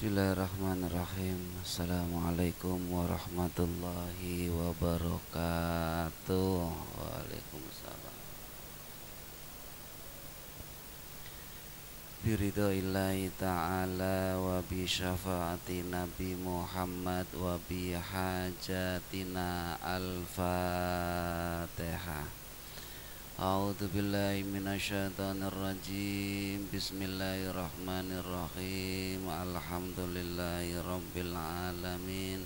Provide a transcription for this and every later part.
Bismillahirrahmanirrahim. Assalamualaikum warahmatullahi wabarakatuh. Waalaikumsalam. Biridhoillahi ta'ala wa bi syafaati Nabi Muhammad wa bi hajatina al-Fatihah. A'udzu billahi minasyaitonir rajim. Bismillahirrahmanirrahim. Alhamdulillahi rabbil alamin.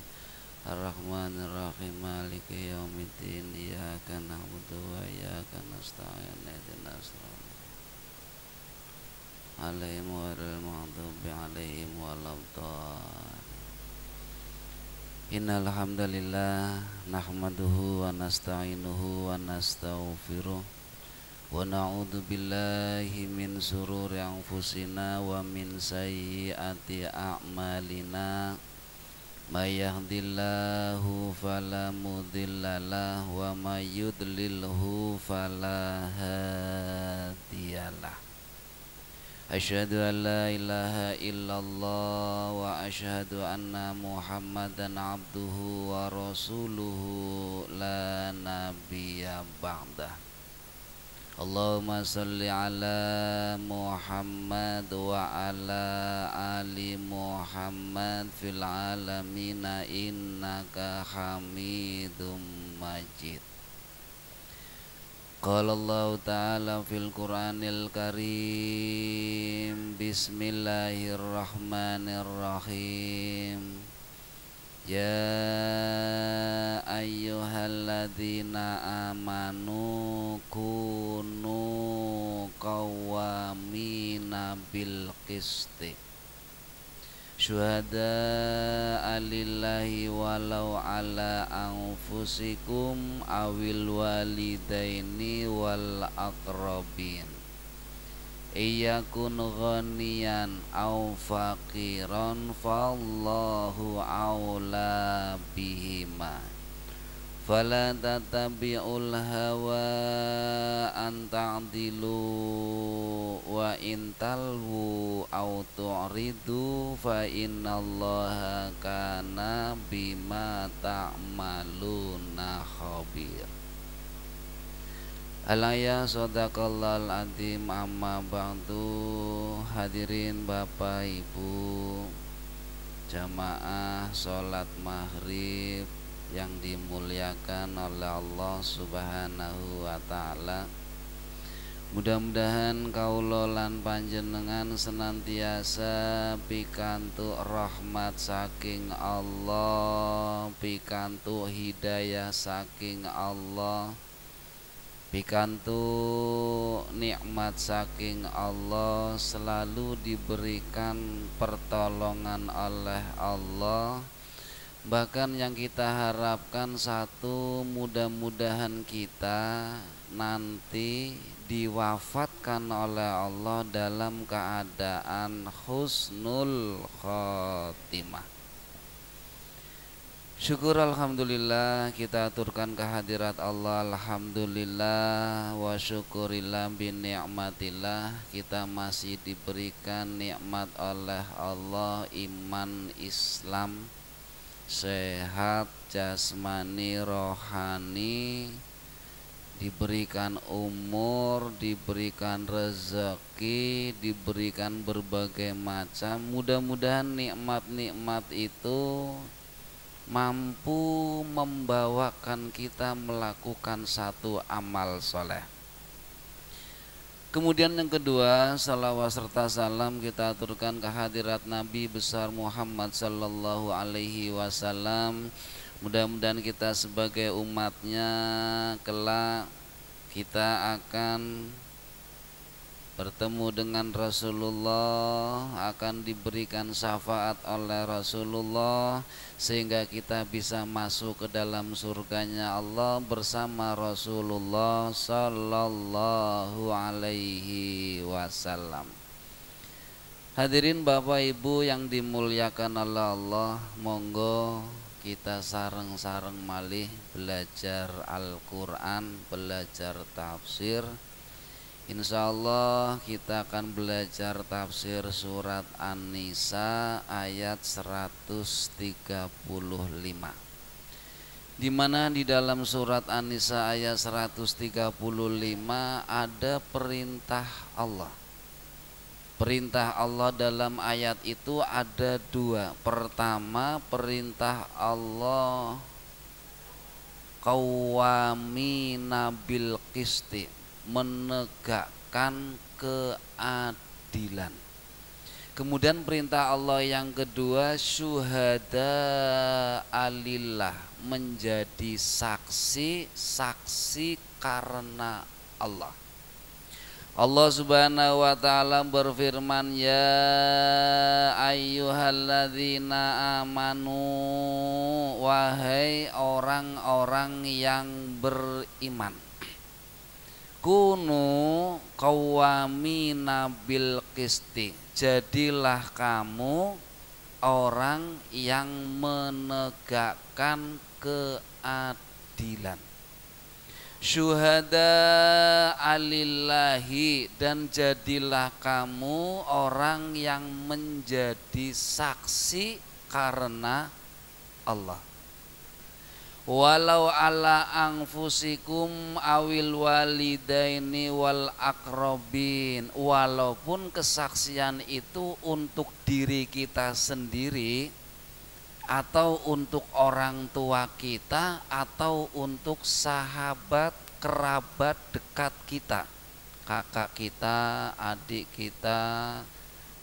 Arrahmanir rahim. Maliki yaumiddin. Iyyaka na'budu wa iyyaka nasta'in. Ihdinas siratal alaihim ghairil maghdubi alaihim waladdallin. Innal hamdalillah nahmaduhu wa nasta'inuhu wa nastaghfiruh wa na'udzu billahi min sururi anfusina wa min sayyiati a'malina. May yahdihillahu fala mudhillalah wa may yudlilhu fala hadiyalah. Asyhadu an la ilaha illallah wa asyhadu anna Muhammadan abduhu wa rasuluhu la nabiyya ba'dah. Allahumma salli ala Muhammad wa ala ali Muhammad fil alamina innaka hamidum majid. Qala Allah ta'ala fil Qur'anil Karim. Bismillahirrahmanirrahim. Ya ayyuhalladzina amanu kunu qawwamina bil qisti syuhada'a lillahi walau ala anfusikum awil walidaini wal aqrabin iyakun ghaniyan aw faqiran fallahu aula bihima fala tatabi'ul hawa an ta'dilu wa in talwu aw tu'ridu fa innallaha kana bima ta'maluna khabir. Alaya sadaqallahul azim. Amma ba'du. Hadirin Bapak Ibu jamaah salat maghrib yang dimuliakan oleh Allah Subhanahu wa ta'ala. Mudah-mudahan kaula lan panjenengan senantiasa pikantuk rahmat saking Allah, pikantuk hidayah saking Allah, pikantuk nikmat saking Allah, selalu diberikan pertolongan oleh Allah. Bahkan yang kita harapkan satu, mudah-mudahan kita nanti diwafatkan oleh Allah dalam keadaan husnul khotimah. Syukur alhamdulillah kita aturkan kehadirat Allah. Alhamdulillah wa syukurillah bin ni'matillah. Kita masih diberikan nikmat oleh Allah, iman Islam, sehat jasmani rohani, diberikan umur, diberikan rezeki, diberikan berbagai macam. Mudah-mudahan nikmat-nikmat itu mampu membawakan kita melakukan satu amal soleh. Kemudian yang kedua, salawat serta salam kita aturkan kehadirat Nabi besar Muhammad sallallahu alaihi wasallam. Mudah-mudahan kita sebagai umatnya kelak kita akan bertemu dengan Rasulullah, akan diberikan syafaat oleh Rasulullah, sehingga kita bisa masuk ke dalam surganya Allah bersama Rasulullah sallallahu alaihi wasallam. Hadirin Bapak Ibu yang dimuliakan oleh Allah, monggo kita sareng-sareng malih belajar Al-Quran, belajar tafsir. Insya Allah kita akan belajar tafsir surat An-Nisa ayat 135, di mana di dalam surat An-Nisa ayat 135 ada perintah Allah. Perintah Allah dalam ayat itu ada dua. Pertama, perintah Allah qawwamina bil qisti, menegakkan keadilan. Kemudian perintah Allah yang kedua, syuhada alillah, menjadi saksi karena Allah. Allah Subhanahu wa taala berfirman, ya ayyuhalladzina amanu, wahai orang-orang yang beriman, kunu qawwamina bil qisti, jadilah kamu orang yang menegakkan keadilan. Syuhada alillahi, dan jadilah kamu orang yang menjadi saksi karena Allah. Walau ala anfusikum awil walidaini wal akrobin, walaupun kesaksian itu untuk diri kita sendiri, atau untuk orang tua kita, atau untuk sahabat kerabat dekat kita, kakak kita, adik kita,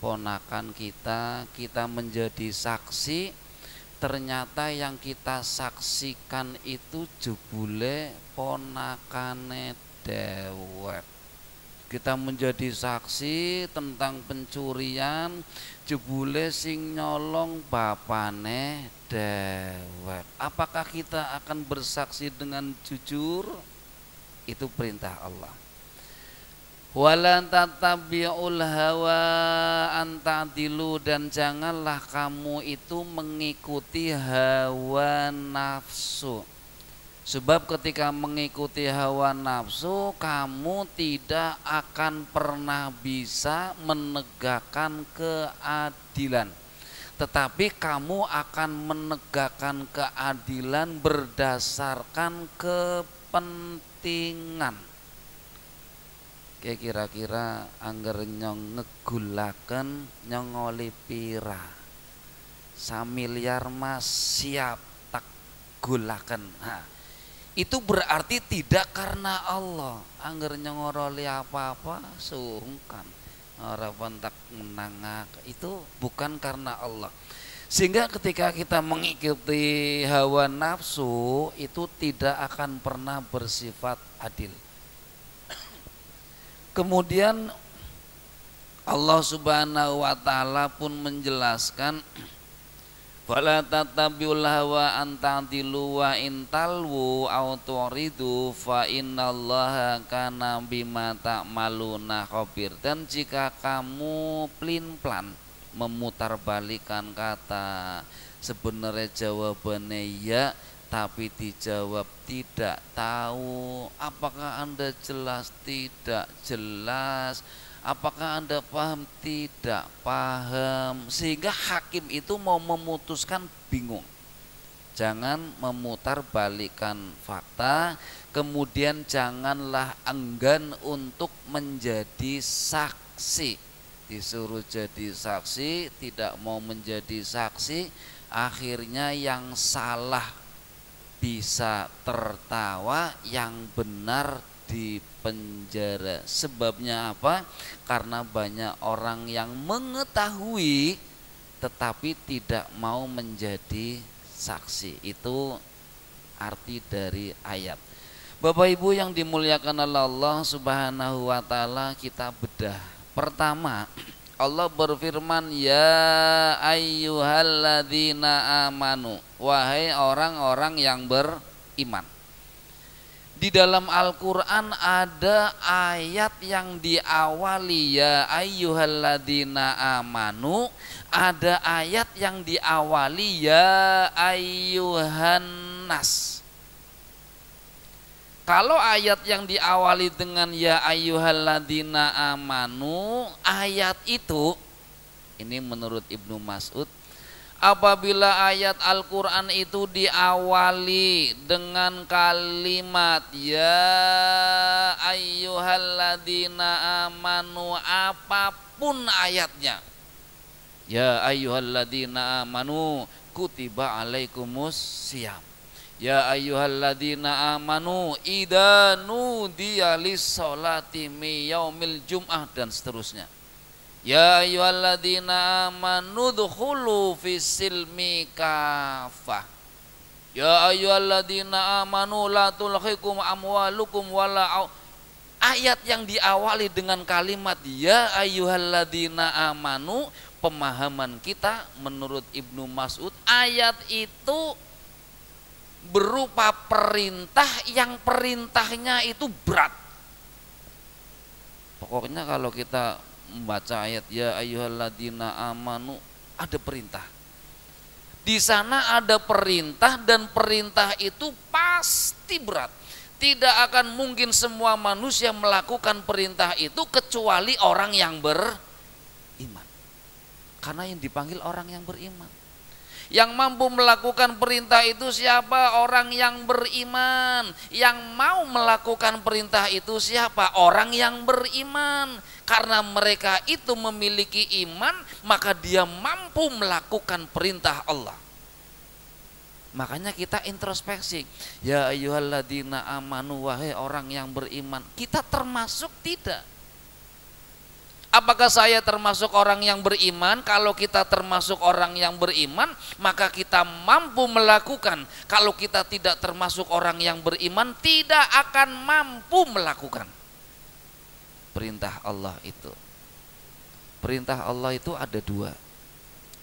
ponakan kita, kita menjadi saksi. Ternyata yang kita saksikan itu jebule ponakane dewek. Kita menjadi saksi tentang pencurian, jebule sing nyolong bapane dewek. Apakah kita akan bersaksi dengan jujur? Itu perintah Allah. Wala tatabi'ul hawa anta'dilu, dan janganlah kamu itu mengikuti hawa nafsu. Sebab ketika mengikuti hawa nafsu, kamu tidak akan pernah bisa menegakkan keadilan. Tetapi kamu akan menegakkan keadilan berdasarkan kepentingan. Kira-kira angger nyong ngegulaken nyongoli pira, 1 miliar mas siap tak gulaken. Itu berarti tidak karena Allah. Angger nyongoroli apa-apa sungkan, ora pentak menangak, itu bukan karena Allah. Sehingga ketika kita mengikuti hawa nafsu, itu tidak akan pernah bersifat adil. Kemudian Allah Subhanahu wa taala pun menjelaskan, fala tatabi'ul hawa anta'dilu wa intalwu aw turidu fa innallaha kana bima ta'maluna khabir. Dan jika kamu plin-plan memutarbalikan kata, sebenarnya jawabannya ya, tapi dijawab tidak tahu. Apakah Anda jelas? Tidak jelas. Apakah Anda paham? Tidak paham. Sehingga hakim itu mau memutuskan bingung. Jangan memutarbalikkan fakta. Kemudian janganlah enggan untuk menjadi saksi. Disuruh jadi saksi, tidak mau menjadi saksi. Akhirnya yang salah bisa tertawa, yang benar di penjara. Sebabnya apa? Karena banyak orang yang mengetahui tetapi tidak mau menjadi saksi. Itu arti dari ayat. Bapak Ibu yang dimuliakan oleh Allah Subhanahu wa taala, kita bedah. Pertama, Allah berfirman, ya ayyuhalladzina amanu, wahai orang-orang yang beriman. Di dalam Al-Quran ada ayat yang diawali ya ayyuhalladzina amanu, ada ayat yang diawali ya ayyuhan nas. Kalau ayat yang diawali dengan ya ayyuhalladzina amanu, ayat itu ini menurut Ibnu Mas'ud, apabila ayat Al-Quran itu diawali dengan kalimat ya ayyuhalladzina amanu, apapun ayatnya, ya ayyuhalladzina amanu kutiba alaikumus syiyam, ya ayyuhalladzina amanu idza nudiya lis-sholati mi yaumil jum'ah, dan seterusnya. Ya ayyuhalladzina amanu dkhulu fis-silmi kafah. Ya ayyuhalladzina amanu la tulhikum amwalukum wala. Ayat yang diawali dengan kalimat ya ayyuhalladzina amanu, pemahaman kita menurut Ibnu Mas'ud, ayat itu berupa perintah yang perintahnya itu berat. Pokoknya kalau kita membaca ayat ya ayyuhalladzina amanu, ada perintah. Di sana ada perintah, dan perintah itu pasti berat. Tidak akan mungkin semua manusia melakukan perintah itu kecuali orang yang beriman. Karena yang dipanggil orang yang beriman. Yang mampu melakukan perintah itu siapa? Orang yang beriman. Yang mau melakukan perintah itu siapa? Orang yang beriman. Karena mereka itu memiliki iman, maka dia mampu melakukan perintah Allah. Makanya kita introspeksi. Ya ayyuhalladzina amanu, wahai orang yang beriman. Kita termasuk tidak? Apakah saya termasuk orang yang beriman? Kalau kita termasuk orang yang beriman, maka kita mampu melakukan. Kalau kita tidak termasuk orang yang beriman, tidak akan mampu melakukan perintah Allah itu. Perintah Allah itu ada dua.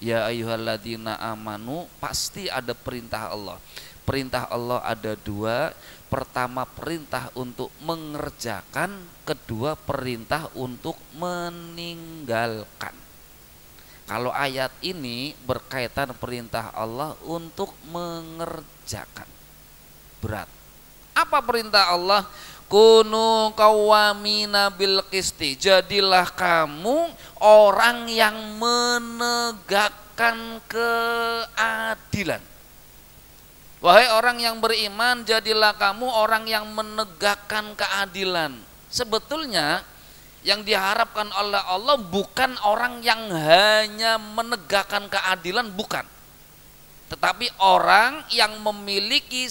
Ya ayyuhalladzina amanu, pasti ada perintah Allah. Perintah Allah ada dua. Pertama perintah untuk mengerjakan, kedua perintah untuk meninggalkan. Kalau ayat ini berkaitan perintah Allah untuk mengerjakan, berat. Apa perintah Allah? Kunu qawwamina bil qisti, jadilah kamu orang yang menegakkan keadilan. Wahai orang yang beriman, jadilah kamu orang yang menegakkan keadilan. Sebetulnya yang diharapkan oleh Allah bukan orang yang hanya menegakkan keadilan, bukan. Tetapi orang yang memiliki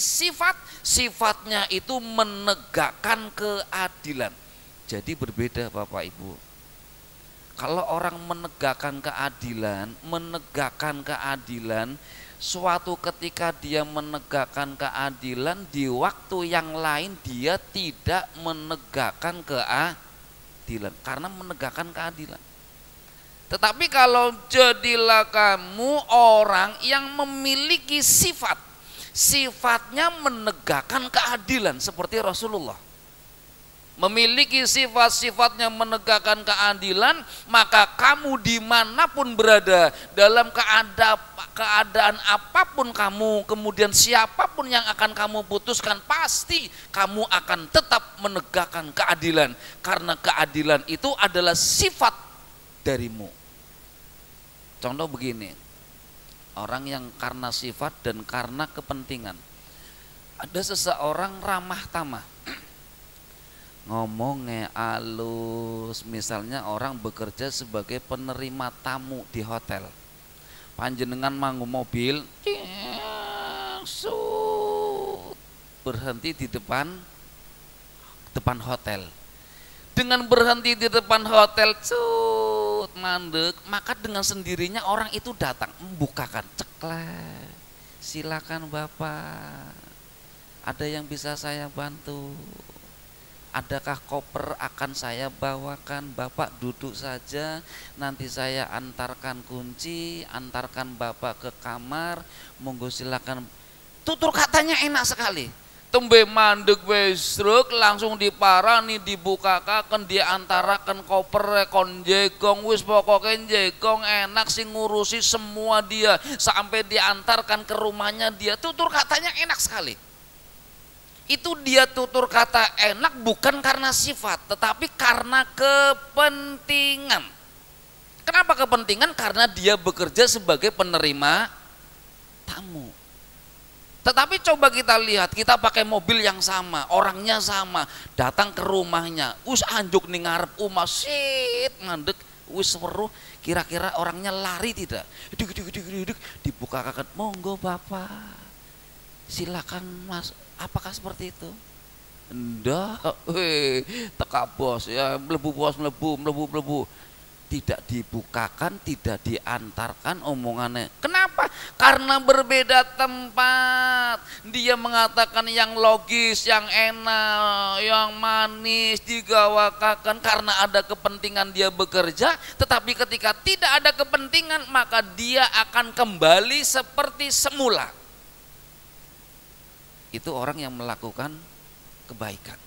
sifatnya itu menegakkan keadilan. Jadi berbeda Bapak Ibu. Kalau orang menegakkan keadilan, suatu ketika dia menegakkan keadilan, di waktu yang lain dia tidak menegakkan keadilan karena menegakkan keadilan. Tetapi kalau jadilah kamu orang yang memiliki sifatnya menegakkan keadilan seperti Rasulullah. Memiliki sifat-sifatnya menegakkan keadilan, maka kamu dimanapun berada, dalam keadaan apapun kamu, kemudian siapapun yang akan kamu putuskan, pasti kamu akan tetap menegakkan keadilan. Karena keadilan itu adalah sifat darimu. Contoh begini, orang yang karena sifat dan karena kepentingan. Ada seseorang ramah tamah, ngomongnya halus. Misalnya orang bekerja sebagai penerima tamu di hotel, panjenengan manggu mobil, berhenti di depan hotel. Dengan berhenti di depan hotel, mandek, maka dengan sendirinya orang itu datang membukakan, ceklek, silakan Bapak, ada yang bisa saya bantu? Adakah koper akan saya bawakan? Bapak duduk saja, nanti saya antarkan kunci, antarkan Bapak ke kamar, monggo silakan. Tutur katanya enak sekali. Tembe mandek wesruk, langsung diparani, dibukakan, diantarakan koper, kon jegong, wis pokoknya jegong, enak sih, ngurusi semua dia sampai diantarkan ke rumahnya dia. Tutur katanya enak sekali. itu dia tutur kata enak bukan karena sifat, tetapi karena kepentingan. Kenapa kepentingan? Karena dia bekerja sebagai penerima tamu. Tetapi coba kita lihat, kita pakai mobil yang sama, orangnya sama, datang ke rumahnya, anjuk ning ngarep omah sit ngandek, weruh, kira-kira orangnya lari tidak? Dibukakan, monggo Bapak, silakan Mas, apakah seperti itu? Ndak, teka bos ya, mlebu bos, mlebu. Tidak dibukakan, tidak diantarkan omongannya. Kenapa? Karena berbeda tempat. Dia mengatakan yang logis, yang enak, yang manis digawakakan karena ada kepentingan dia bekerja. Tetapi ketika tidak ada kepentingan, maka dia akan kembali seperti semula. Itu orang yang melakukan kebaikan.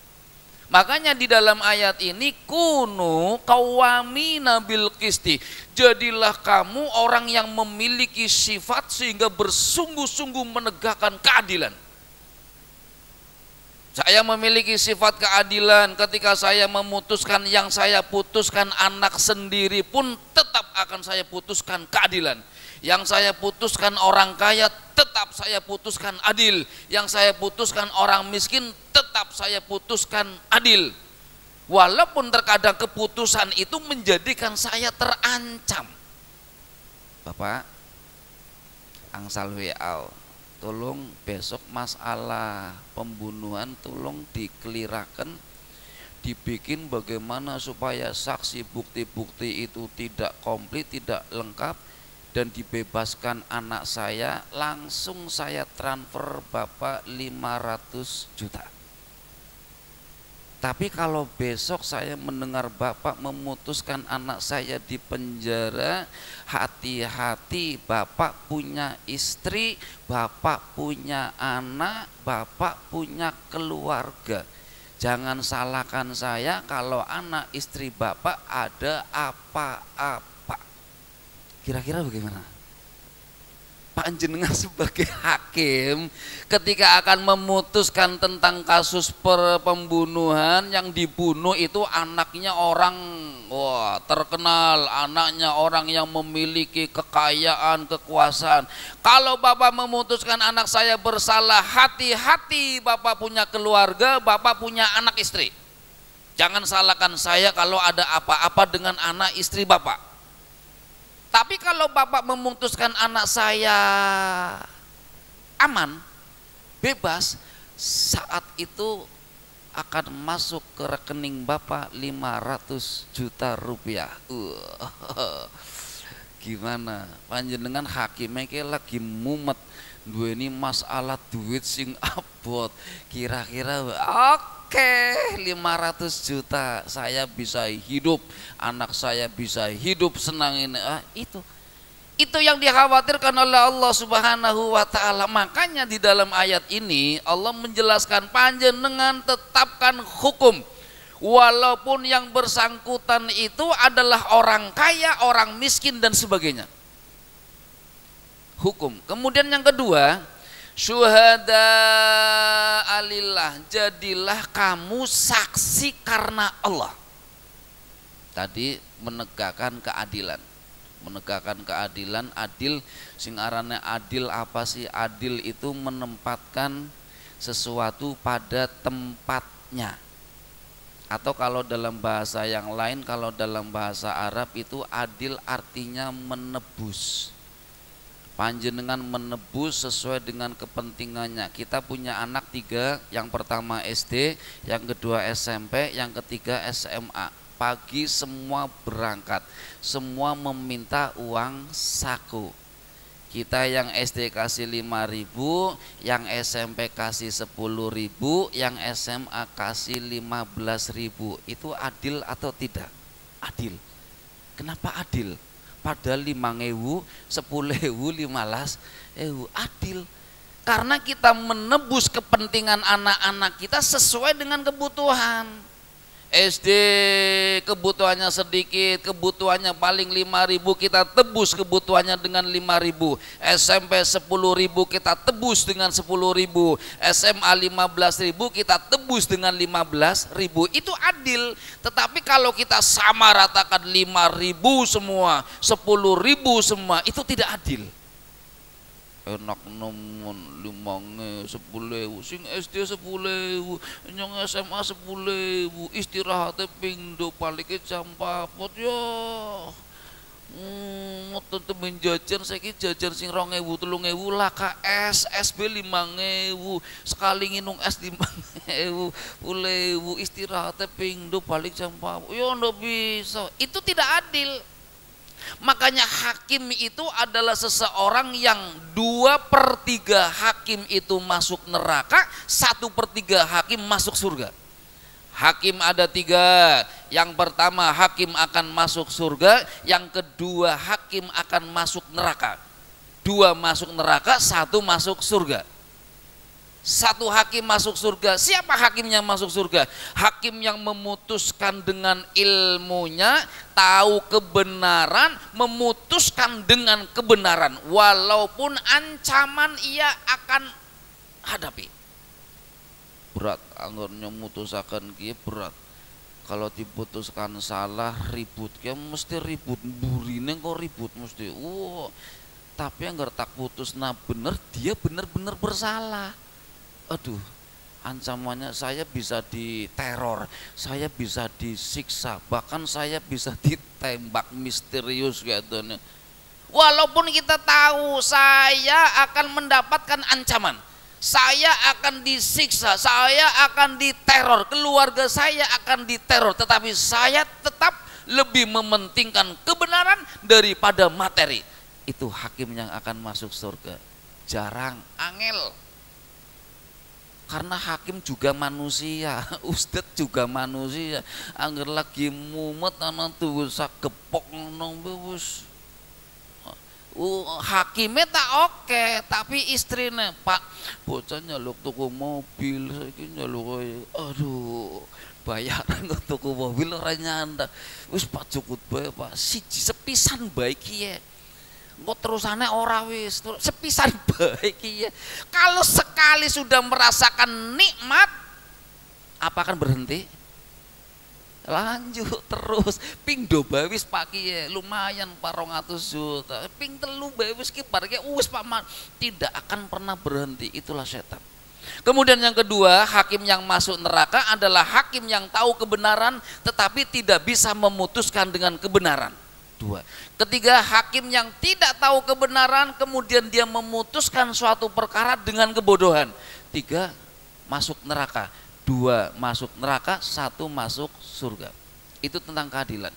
Makanya di dalam ayat ini kunu qawwamina bil qisti. Jadilah kamu orang yang memiliki sifat sehingga bersungguh-sungguh menegakkan keadilan. Saya memiliki sifat keadilan ketika saya memutuskan yang saya putuskan anak sendiri pun tetap akan saya putuskan keadilan. Yang saya putuskan orang kaya tetap saya putuskan adil. Yang saya putuskan orang miskin tetap saya putuskan adil. Walaupun terkadang keputusan itu menjadikan saya terancam. Bapak, angsal WA, tolong besok masalah pembunuhan tolong dikelirakan, dibikin bagaimana supaya saksi bukti-bukti itu tidak komplit, tidak lengkap, dan dibebaskan anak saya. Langsung saya transfer Bapak 500 juta. Tapi kalau besok saya mendengar Bapak memutuskan anak saya di penjara, hati-hati, Bapak punya istri, Bapak punya anak, Bapak punya keluarga. Jangan salahkan saya kalau anak istri Bapak ada apa-apa. Kira-kira bagaimana? Pak Jenengan sebagai hakim ketika akan memutuskan tentang kasus pembunuhan, yang dibunuh itu anaknya orang terkenal, anaknya orang yang memiliki kekayaan, kekuasaan. Kalau Bapak memutuskan anak saya bersalah, hati-hati, Bapak punya keluarga, Bapak punya anak istri. Jangan salahkan saya kalau ada apa-apa dengan anak istri Bapak. Tapi kalau Bapak memutuskan anak saya aman, bebas, saat itu akan masuk ke rekening Bapak 500 juta rupiah. Gimana? Panjenengan hakimnya lagi mumet, duweni masalah duit sing abot. Kira-kira Oke, 500 juta saya bisa hidup, anak saya bisa hidup senang ini. Itu yang dikhawatirkan oleh Allah Subhanahu wa taala. Makanya di dalam ayat ini Allah menjelaskan panjenengan tetapkan hukum. Walaupun yang bersangkutan itu adalah orang kaya, orang miskin dan sebagainya. Hukum. Kemudian yang kedua, syuhada alillah, jadilah kamu saksi karena Allah. Tadi menegakkan keadilan. Menegakkan keadilan, adil, sing arane adil apa sih? Adil itu menempatkan sesuatu pada tempatnya. Atau kalau dalam bahasa yang lain, kalau dalam bahasa Arab itu adil artinya menebus. Panjenengan menebus sesuai dengan kepentingannya. Kita punya anak 3, yang pertama SD, yang kedua SMP, yang ketiga SMA. Pagi semua berangkat, semua meminta uang saku. Kita yang SD kasih 5.000, yang SMP kasih 10.000, yang SMA kasih 15.000. Itu adil atau tidak? Adil. Kenapa adil? Padahal 5.000, 10.000, 15.000, adil. Karena kita menebus kepentingan anak-anak kita sesuai dengan kebutuhan. SD kebutuhannya sedikit, kebutuhannya paling 5.000, kita tebus kebutuhannya dengan 5.000. SMP 10.000, kita tebus dengan 10.000. SMA 15.000, kita tebus dengan 15.000. Itu adil. Tetapi kalau kita sama ratakan 5.000 semua, 10.000 semua, itu tidak adil. Enak nemen 5.000, 10.000, sing SD 10.000, nyong SMA 10.000, istirahatnya pingdo palike jam 4 ya. Tentu menjajan saiki jajan sing 2.000, 3.000 lah KS, SB 5.000, sekali nginung es 5.000, 10.000, istirahatnya pingdo balik jam 4. Ya ndak bisa. Itu tidak adil. Makanya hakim itu adalah seseorang yang 2/3 hakim itu masuk neraka, 1/3 hakim masuk surga. Hakim ada 3. Yang pertama hakim akan masuk surga, yang kedua hakim akan masuk neraka. 2 masuk neraka, 1 masuk surga. 1 hakim masuk surga. Siapa hakimnya masuk surga? Hakim yang memutuskan dengan ilmunya, tahu kebenaran, memutuskan dengan kebenaran, walaupun ancaman ia akan hadapi. Berat, anggarnya memutuskan kia berat. Kalau diputuskan salah, ribut kia mesti ribut, burine kok ribut mesti. Tapi anggar tak putus nah bener, dia bener-bener bersalah. Aduh, ancamannya saya bisa diteror, saya bisa disiksa, bahkan saya bisa ditembak misterius gitu. Walaupun kita tahu saya akan mendapatkan ancaman, saya akan disiksa, saya akan diteror, keluarga saya akan diteror, tetapi saya tetap lebih mementingkan kebenaran daripada materi. Itu hakim yang akan masuk surga. Jarang, angel. Karena hakim juga manusia, ustad juga manusia. Angger lagi mumet anak tuh gepok nong bus. Hakimnya tak oke, tapi istrinya Pak bocah nyaluk tuku mobil, saiki nyaluk aduh bayaran kok tuku mobil ora nyandak. Wis Pak cukup bae Pak, siji sepisan bae iki ya. Kok terusannya ora wis sepisan baik ya. Kalau sekali sudah merasakan nikmat, apa akan berhenti? Lanjut terus. Ping do bae wis Pak kiye, lumayan 200 juta. Ping telu bae wis ki bar wis Pak tidak akan pernah berhenti. Itulah setan. Kemudian yang kedua, hakim yang masuk neraka adalah hakim yang tahu kebenaran tetapi tidak bisa memutuskan dengan kebenaran. 2. Ketiga, hakim yang tidak tahu kebenaran kemudian dia memutuskan suatu perkara dengan kebodohan. 3, masuk neraka. 2 masuk neraka, 1 masuk surga. Itu tentang keadilan.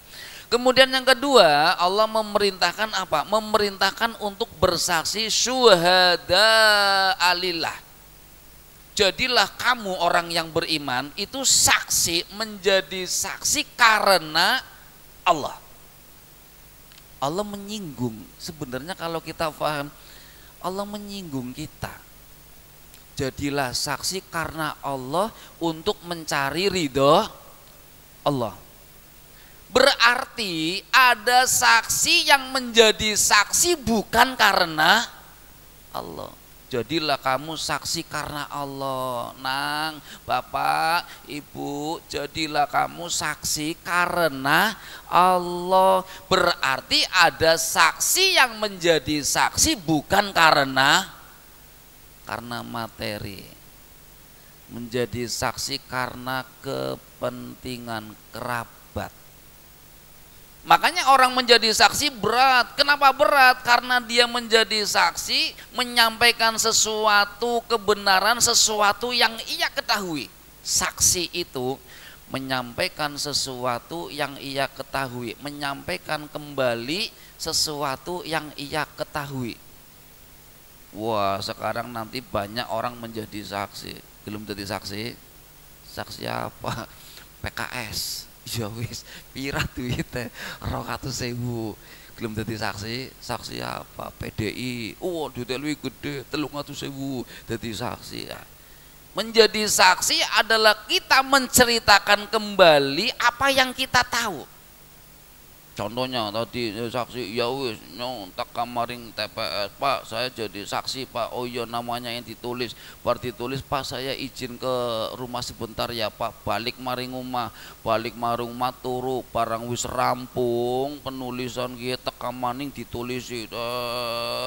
Kemudian yang kedua, Allah memerintahkan apa? Memerintahkan untuk bersaksi syuhada alillah. Jadilah kamu orang yang beriman itu saksi, menjadi saksi karena Allah. Allah menyinggung, sebenarnya kalau kita paham, Allah menyinggung kita. Jadilah saksi karena Allah untuk mencari ridho Allah. Berarti ada saksi yang menjadi saksi bukan karena Allah. Jadilah kamu saksi karena Allah. Nang, Bapak, Ibu, jadilah kamu saksi karena Allah. Berarti ada saksi yang menjadi saksi bukan karena materi. Menjadi saksi karena kepentingan kerabat. Makanya orang menjadi saksi berat. Kenapa berat? Karena dia menjadi saksi menyampaikan sesuatu kebenaran, sesuatu yang ia ketahui. Saksi itu menyampaikan sesuatu yang ia ketahui, menyampaikan kembali sesuatu yang ia ketahui. Wah, sekarang nanti banyak orang menjadi saksi. Belum jadi saksi? Saksi apa? PKS. Ya wis, pira duite 200.000. Belum dadi saksi, saksi apa? PDI. Oh, duite luwih gede 300.000 dadi saksi. Menjadi saksi adalah kita menceritakan kembali apa yang kita tahu. Contohnya tadi saksi, ya wis nyontak kamaring TPS, Pak saya jadi saksi Pak, oh iya namanya yang ditulis, bar ditulis Pak saya izin ke rumah sebentar ya Pak, balik maring rumah turu barang wis rampung penulisan ki teka maning ditulisi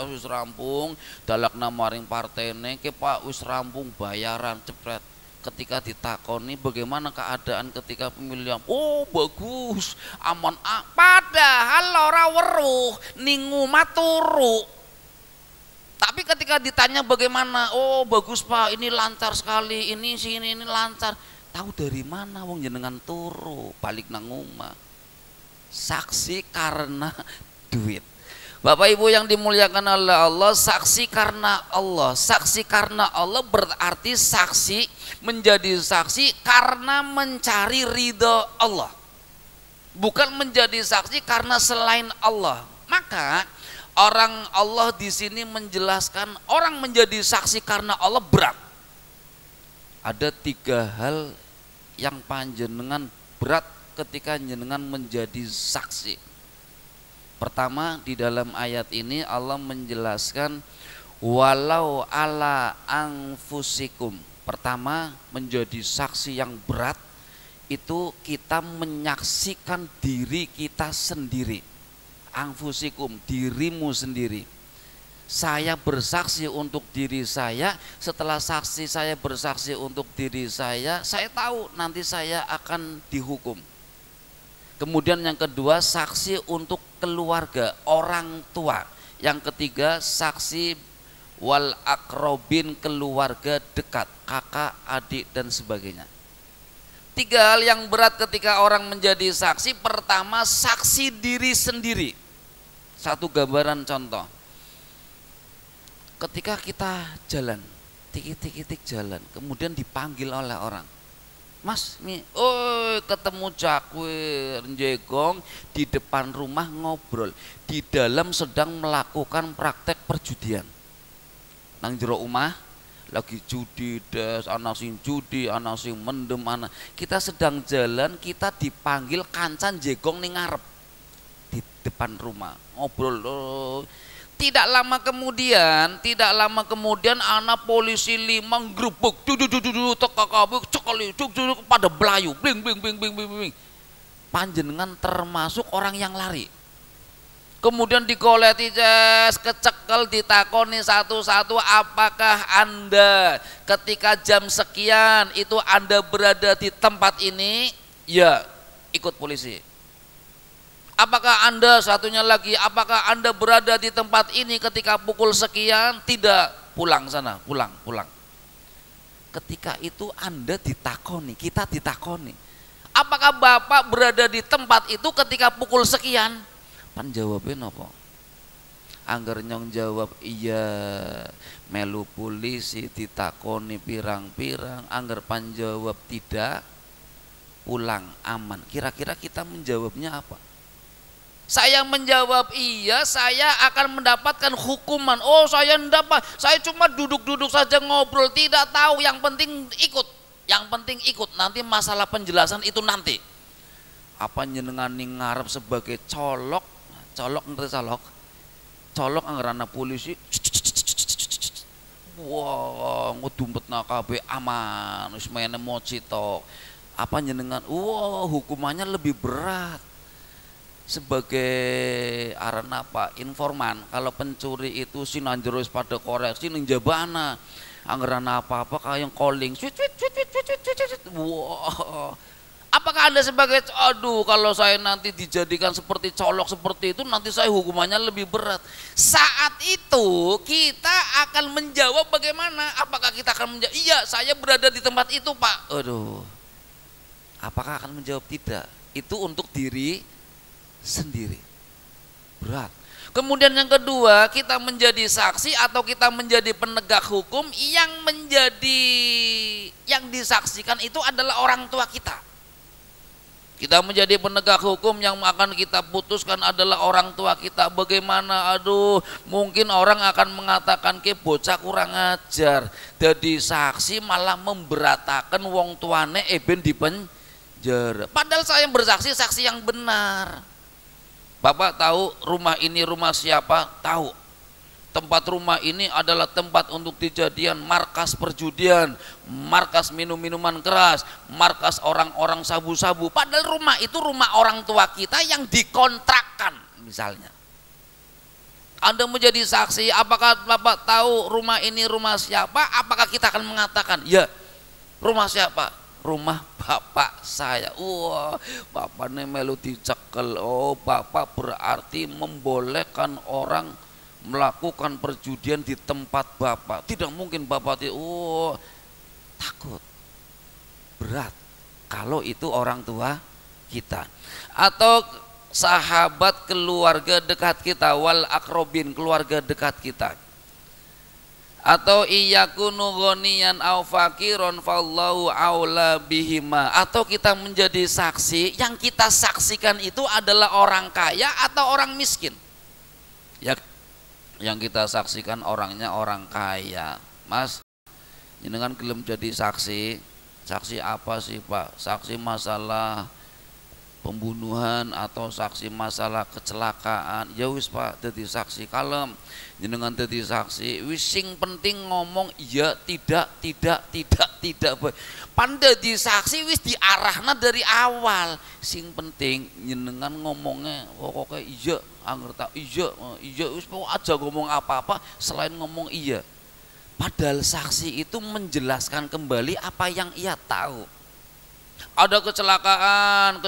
wis rampung dalakna maring partene ke Pak wis rampung bayaran cepret. Ketika ditakoni bagaimana keadaan ketika pemilihan, oh bagus, aman, padahal ora weruh ning omah turu. Tapi ketika ditanya bagaimana, oh bagus Pak, ini lancar sekali, ini sini ini lancar. Tahu dari mana wong jenengan turu, balik nang omah. Saksi karena duit. Bapak Ibu yang dimuliakan oleh Allah, saksi karena Allah. Saksi karena Allah berarti saksi menjadi saksi karena mencari ridho Allah, bukan menjadi saksi karena selain Allah. Maka orang Allah di sini menjelaskan orang menjadi saksi karena Allah berat. Ada 3 hal yang panjenengan berat ketika jenengan menjadi saksi. Pertama, di dalam ayat ini Allah menjelaskan walau ala anfusikum. Pertama, menjadi saksi yang berat itu kita menyaksikan diri kita sendiri. Anfusikum, dirimu sendiri. Saya bersaksi untuk diri saya, setelah saksi saya bersaksi untuk diri saya tahu nanti saya akan dihukum. Kemudian yang kedua, saksi untuk keluarga, orang tua. Yang ketiga, saksi wal akrobin, keluarga dekat, kakak, adik dan sebagainya. 3 hal yang berat ketika orang menjadi saksi. Pertama, saksi diri sendiri. Satu gambaran contoh. Ketika kita jalan, tik-tik jalan, kemudian dipanggil oleh orang. Mas, nih, oh ketemu Cakwir Njegong di depan rumah ngobrol, di dalam sedang melakukan praktek perjudian. Nang jero omah lagi judi des, ana sing judi, ana sing mendem, ana. Kita sedang jalan, kita dipanggil kancan Njegong ning ngarep di depan rumah ngobrol. Oh. Tidak lama kemudian anak polisi 5 ngrubuk cekali pada belayu bling. Panjenengan termasuk orang yang lari. Kemudian digoleti kecekel, ditakoni satu-satu, apakah Anda ketika jam sekian itu Anda berada di tempat ini? Ya, ikut polisi. Apakah Anda, satunya lagi, apakah Anda berada di tempat ini ketika pukul sekian? Tidak, pulang sana, pulang. Ketika itu Anda ditakoni, kita ditakoni. Apakah Bapak berada di tempat itu ketika pukul sekian? Pan jawabnya apa? Angger nyong jawab iya, melu polisi ditakoni pirang-pirang, angger pan jawab tidak, pulang aman. Kira-kira kita menjawabnya apa? Saya menjawab iya, saya akan mendapatkan hukuman. Oh saya mendapat, saya cuma duduk-duduk saja ngobrol, tidak tahu, yang penting ikut, nanti masalah penjelasan itu nanti. Apa nyenengan ngarep sebagai colok ngerti colok anggarana polisi, wah ngudumpetna kabeh aman, wis mene moci tok. Apa nyenengan, wah hukumannya lebih berat. Sebagai aran apa, informan. Kalau pencuri itu sinanjeros pada koreksi ning jabana, anggaran apa-apa kayak calling wow. Apakah Anda sebagai, aduh kalau saya nanti dijadikan seperti colok seperti itu, nanti saya hukumannya lebih berat. Saat itu kita akan menjawab bagaimana? Apakah kita akan menjawab iya saya berada di tempat itu Pak? Aduh, apakah akan menjawab tidak? Itu untuk diri sendiri, berat. Kemudian yang kedua, kita menjadi saksi atau kita menjadi penegak hukum yang disaksikan itu adalah orang tua kita. Kita menjadi penegak hukum, yang akan kita putuskan adalah orang tua kita. Bagaimana? Aduh, mungkin orang akan mengatakan ke bocah kurang ajar. Jadi saksi malah memberatakan wong tuane eben di penjara. Padahal saya yang bersaksi, saksi yang benar. Bapak tahu rumah ini rumah siapa? Tahu. Tempat rumah ini adalah tempat untuk dijadian markas perjudian, markas minum-minuman keras, markas orang-orang sabu-sabu. Padahal rumah itu rumah orang tua kita yang dikontrakkan misalnya. Anda menjadi saksi, apakah Bapak tahu rumah ini rumah siapa? Apakah kita akan mengatakan, ya rumah siapa? Rumah bapak saya. Wah, bapak ini melu dicekel. Oh, bapak berarti membolehkan orang melakukan perjudian di tempat bapak. Tidak mungkin bapak takut, berat kalau itu orang tua kita atau sahabat, keluarga dekat kita, wal akrobin, keluarga dekat kita. Atau iyakunu ghaniyan au fakiron fallahu aula bihima, atau kita menjadi saksi, yang kita saksikan itu adalah orang kaya atau orang miskin. Ya, yang kita saksikan orangnya orang kaya. Mas, jenengan gelem jadi saksi. Saksi apa sih Pak? Saksi masalah pembunuhan atau saksi masalah kecelakaan? Ya wis Pak, jadi saksi. Kalem jenengan jadi saksi, wis sing penting ngomong iya, tidak. Pandai di saksi wis diarahna dari awal. Sing penting jenengan ngomongnya pokoknya iya, angger tak iya wis aja ngomong apa-apa selain ngomong iya. Padahal saksi itu menjelaskan kembali apa yang ia tahu. Ada kecelakaan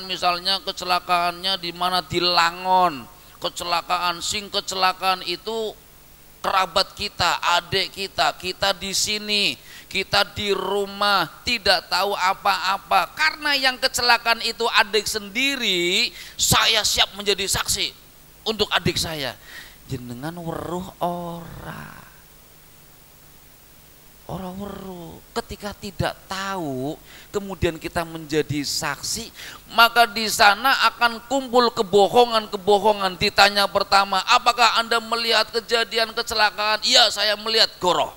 misalnya kecelakaannya di mana, di Langon. Kecelakaan itu kerabat kita, adik kita di sini, kita di rumah, tidak tahu apa-apa. Karena yang kecelakaan itu adik sendiri, saya siap menjadi saksi untuk adik saya. Jenengan weruh orang weruh. Ketika tidak tahu kemudian kita menjadi saksi, maka di sana akan kumpul kebohongan. Ditanya pertama, apakah Anda melihat kejadian kecelakaan? Iya, saya melihat. Goroh.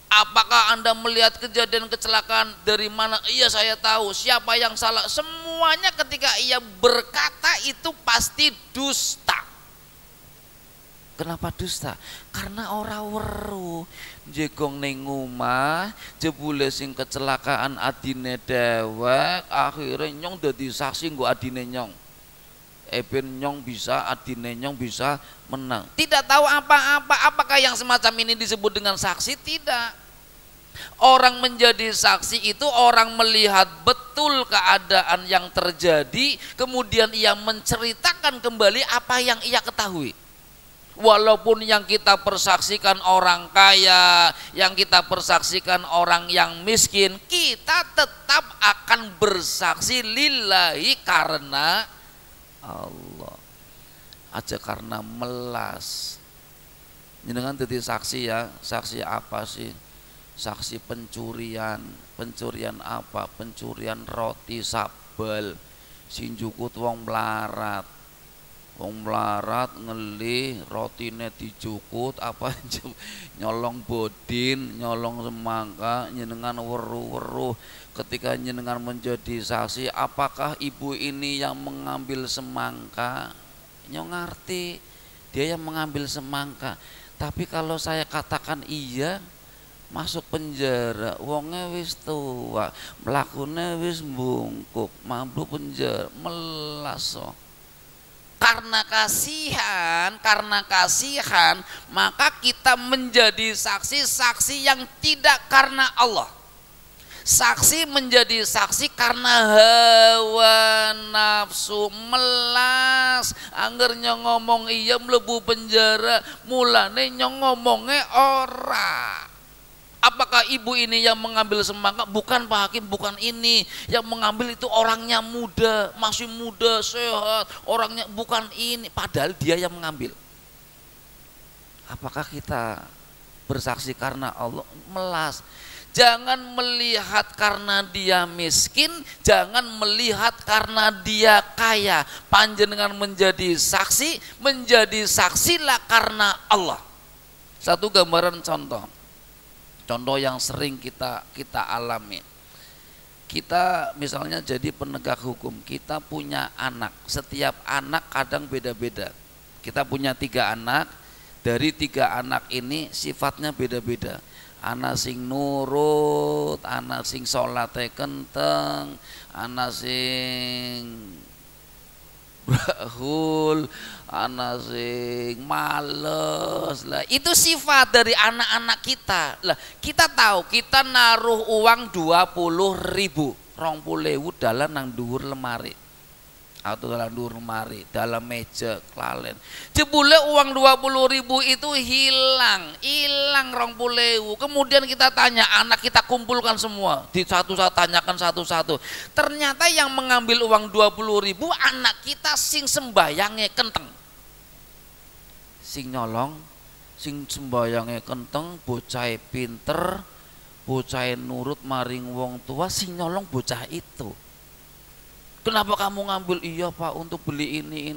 Apakah Anda melihat kejadian kecelakaan? Dari mana? Iya, saya tahu. Siapa yang salah? Semuanya ketika ia berkata itu pasti dusta. Kenapa dusta? Karena ora weruh. Jegong ning omah, jebule sing kecelakaan adine dewek, akhirnya nyong dadi saksi nggo adine nyong. Ben nyong bisa, adine nyong bisa menang. Tidak tahu apa-apa. Apakah yang semacam ini disebut dengan saksi? Tidak. Orang menjadi saksi itu orang melihat betul keadaan yang terjadi, kemudian ia menceritakan kembali apa yang ia ketahui. Walaupun yang kita persaksikan orang kaya, yang kita persaksikan orang yang miskin, kita tetap akan bersaksi lillahi karena Allah. Aja karena melas. Jenengan dadi saksi ya. Saksi apa sih? Saksi pencurian. Pencurian apa? Pencurian roti sabel. Sinjukut wong melarat. Wong melarat ngelih rotine dijukut apa nyolong bodin, nyolong semangka, jenengan weruh-weruh. Ketika jenengan menjadi saksi, apakah ibu ini yang mengambil semangka? Nyong ngerti dia yang mengambil semangka. Tapi kalau saya katakan iya, masuk penjara. Wonge wis tua, mlakune wis mbungkuk, mampu penjara, melas. Karena kasihan, maka kita menjadi saksi yang tidak karena Allah. Saksi menjadi saksi karena hawa nafsu, melas. Angger nyong ngomong iya mlebu penjara, mulane nyong ngomongnya ora. Apakah ibu ini yang mengambil semangka? Bukan Pak Hakim, bukan ini. Yang mengambil itu orangnya muda, masih muda, sehat. Orangnya bukan ini, padahal dia yang mengambil. Apakah kita bersaksi karena Allah? Melas. Jangan melihat karena dia miskin, jangan melihat karena dia kaya. Panjenengan menjadi saksilah karena Allah. Satu gambaran contoh yang sering kita alami. Kita misalnya jadi penegak hukum, kita punya anak, setiap anak kadang beda-beda. Kita punya 3 anak, dari 3 anak ini sifatnya beda-beda. Anak sing nurut, anak sing salate kenteng, anak sing brahul, anak sing males. Lah itu sifat dari anak-anak kita. Lah kita tahu kita naruh uang 20.000, 20.000 dalam nang dhuwur lemari. Atau dalam dhuwur lemari, dalam meja klalen. Jebule uang 20.000 itu hilang 20.000. Kemudian kita tanya, anak kita kumpulkan semua, di satu-satu tanyakan satu-satu. Ternyata yang mengambil uang 20.000 anak kita sing sembayange kenteng. Sing nyolong, sing sembayange kenteng, bocah pinter, bocah nurut maring wong tua, sing nyolong bocah itu. Kenapa kamu ngambil? Iya Pak, untuk beli ini.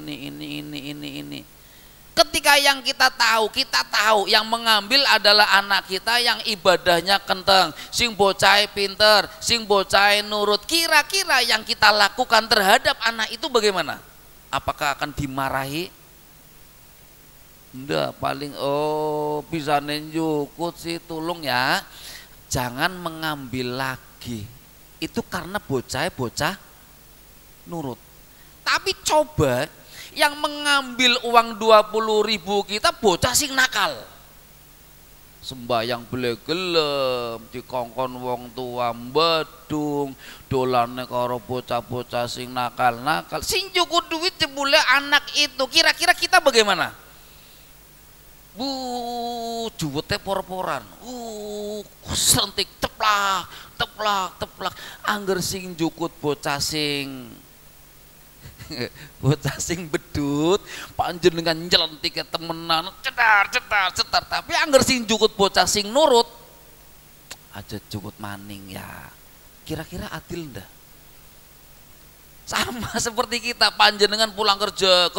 Ketika yang kita tahu yang mengambil adalah anak kita yang ibadahnya kenteng, sing bocah pinter, sing bocah nurut. Kira-kira yang kita lakukan terhadap anak itu bagaimana? Apakah akan dimarahi? Enggak, paling bisa nenjukut sih, tolong ya, jangan mengambil lagi. Itu karena bocah nurut. Tapi coba yang mengambil uang 20.000 kita bocah sing nakal, sembayang belegelem, dikongkon wong tua bedung, dolane karo bocah-bocah sing nakal, sing cukup duit jebule anak itu. Kira-kira kita bagaimana? Juwete por-poran, sentik teplak, angger sing jukut bocah sing bedut, panjenengan nyelentik temenan, cetar. Tapi angger sing jukut bocah sing nurut, aja jukut maning ya. Kira-kira adil ndak? Sama seperti kita, panjenengan pulang kerja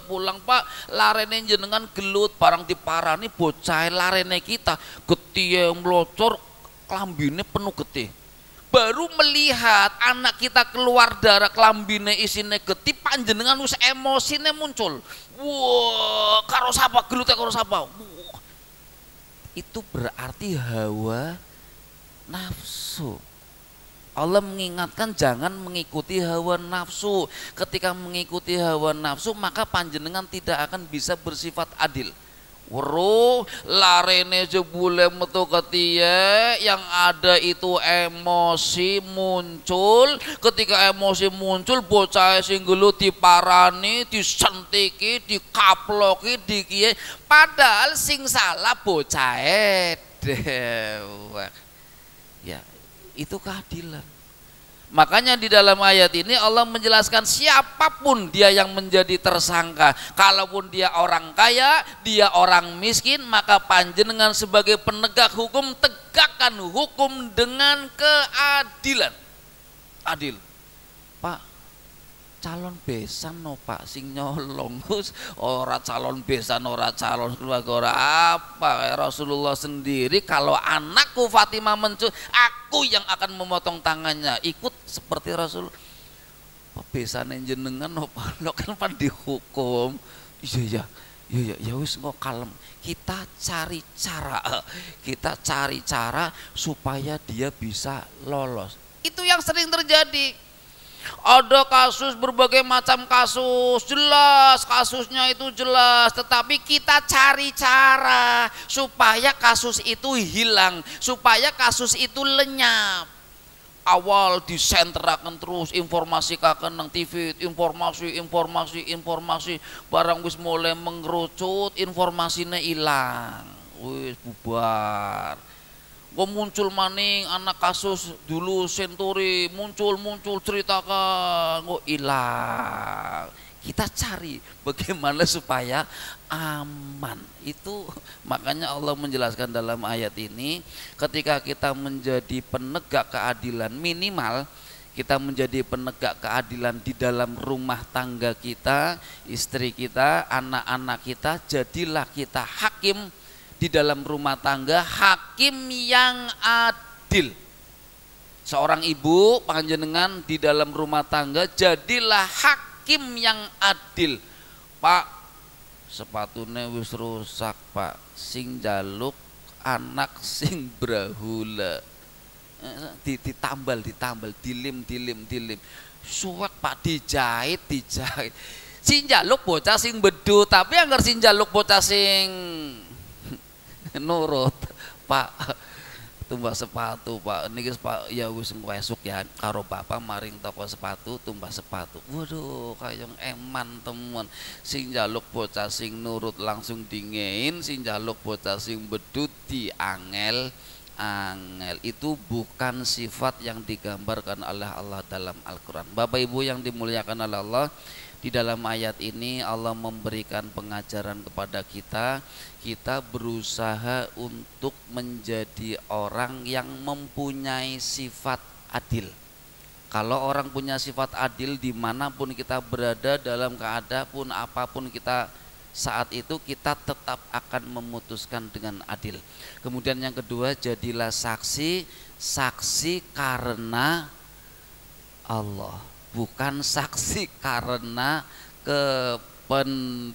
pulang Pak, larene jenengan gelut, barang diparani bocah larene kita getih melocor, klambine penuh getih. Baru melihat anak kita keluar darah, klambine isine getih, panjenengan wis emosine muncul. Wah, karo sapa gelute karo sapa. Itu berarti hawa nafsu. Allah mengingatkan jangan mengikuti hawa nafsu. Ketika mengikuti hawa nafsu maka panjenengan tidak akan bisa bersifat adil. Weruh larene jebule metu ketiye, yang ada itu emosi muncul. Ketika emosi muncul bocah sing gelut diparani, disentiki, dikaploki, dikiye, padahal sing salah bocah dewek. Ya, itu keadilan. Makanya di dalam ayat ini Allah menjelaskan siapapun dia yang menjadi tersangka, kalaupun dia orang kaya, dia orang miskin, maka panjenengan sebagai penegak hukum tegakkan hukum dengan keadilan. Adil. Pak, calon besan no Pak sing nyolong, ora calon besan, ora calon keluarga, ora apa. Rasulullah sendiri, kalau anakku Fatimah mencuri, aku yang akan memotong tangannya. Ikut seperti Rasul. Besane jenengan no Pak, lo kan pan dihukum. Iya wis kok kalem. Kita cari cara supaya dia bisa lolos. Itu yang sering terjadi. Ada kasus, berbagai macam kasus, jelas kasusnya itu jelas, tetapi kita cari cara supaya kasus itu hilang, supaya kasus itu lenyap. Awal disenterakan terus informasi kaken nang TV, informasi, barang wis mulai mengerucut, informasinya hilang, wis bubar. Kok muncul maning anak kasus dulu Senturi, muncul ceritakan kok hilang. Kita cari bagaimana supaya aman. Itu makanya Allah menjelaskan dalam ayat ini, ketika kita menjadi penegak keadilan, minimal kita menjadi penegak keadilan di dalam rumah tangga kita, istri kita, anak-anak kita, jadilah kita hakim di dalam rumah tangga, hakim yang adil. Seorang ibu panjenengan di dalam rumah tangga, jadilah hakim yang adil. Pak, sepatune wis rusak Pak, sing jaluk anak sing brahula. Ditambal, dilim. Suwek Pak, dijahit. Sing jaluk bocah sing bedu, tapi anggar sing jaluk bocah sing nurut Pak, tumbas sepatu Pak, niki Pak ya wis esuk ya karo Bapak maring toko sepatu tumbas sepatu. Waduh, kayong eman temen. Sing jaluk bocah sing nurut langsung dingein, sing jaluk bocah sing bedut diangel. Itu bukan sifat yang digambarkan oleh Allah dalam Al-Quran. Bapak Ibu yang dimuliakan oleh Allah, di dalam ayat ini Allah memberikan pengajaran kepada kita. Kita berusaha untuk menjadi orang yang mempunyai sifat adil. Kalau orang punya sifat adil, dimanapun kita berada, dalam keadaan apapun kita saat itu, kita tetap akan memutuskan dengan adil. Kemudian yang kedua, jadilah saksi karena Allah, bukan saksi karena kepentingan.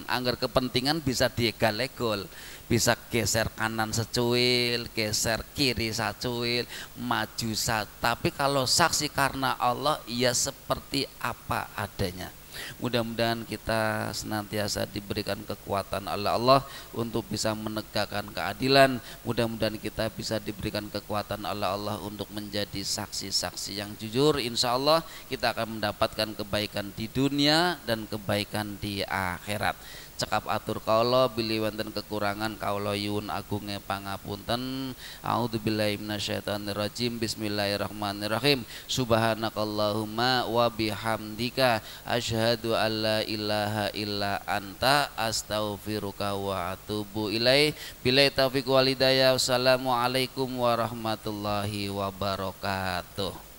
Anggar kepentingan bisa diegal-egol, bisa geser kanan secuil, geser kiri sacuil, maju tapi kalau saksi karena Allah, ia seperti apa adanya. Mudah-mudahan kita senantiasa diberikan kekuatan oleh Allah untuk bisa menegakkan keadilan. Mudah-mudahan kita bisa diberikan kekuatan oleh Allah untuk menjadi saksi-saksi yang jujur. Insya Allah kita akan mendapatkan kebaikan di dunia dan kebaikan di akhirat. Cekap atur kaula bilih wonten kekurangan kaula yun agunge pangapunten. A'udzubillahi minasyaitonirrajim. Bismillahirrahmanirrahim. Subhanakallahumma wa bihamdika asyhadu alla ilaha illa anta astaghfiruka wa atubu ilaih. Billahi taufiq wal hidayah. Wassalamualaikum warahmatullahi wabarakatuh.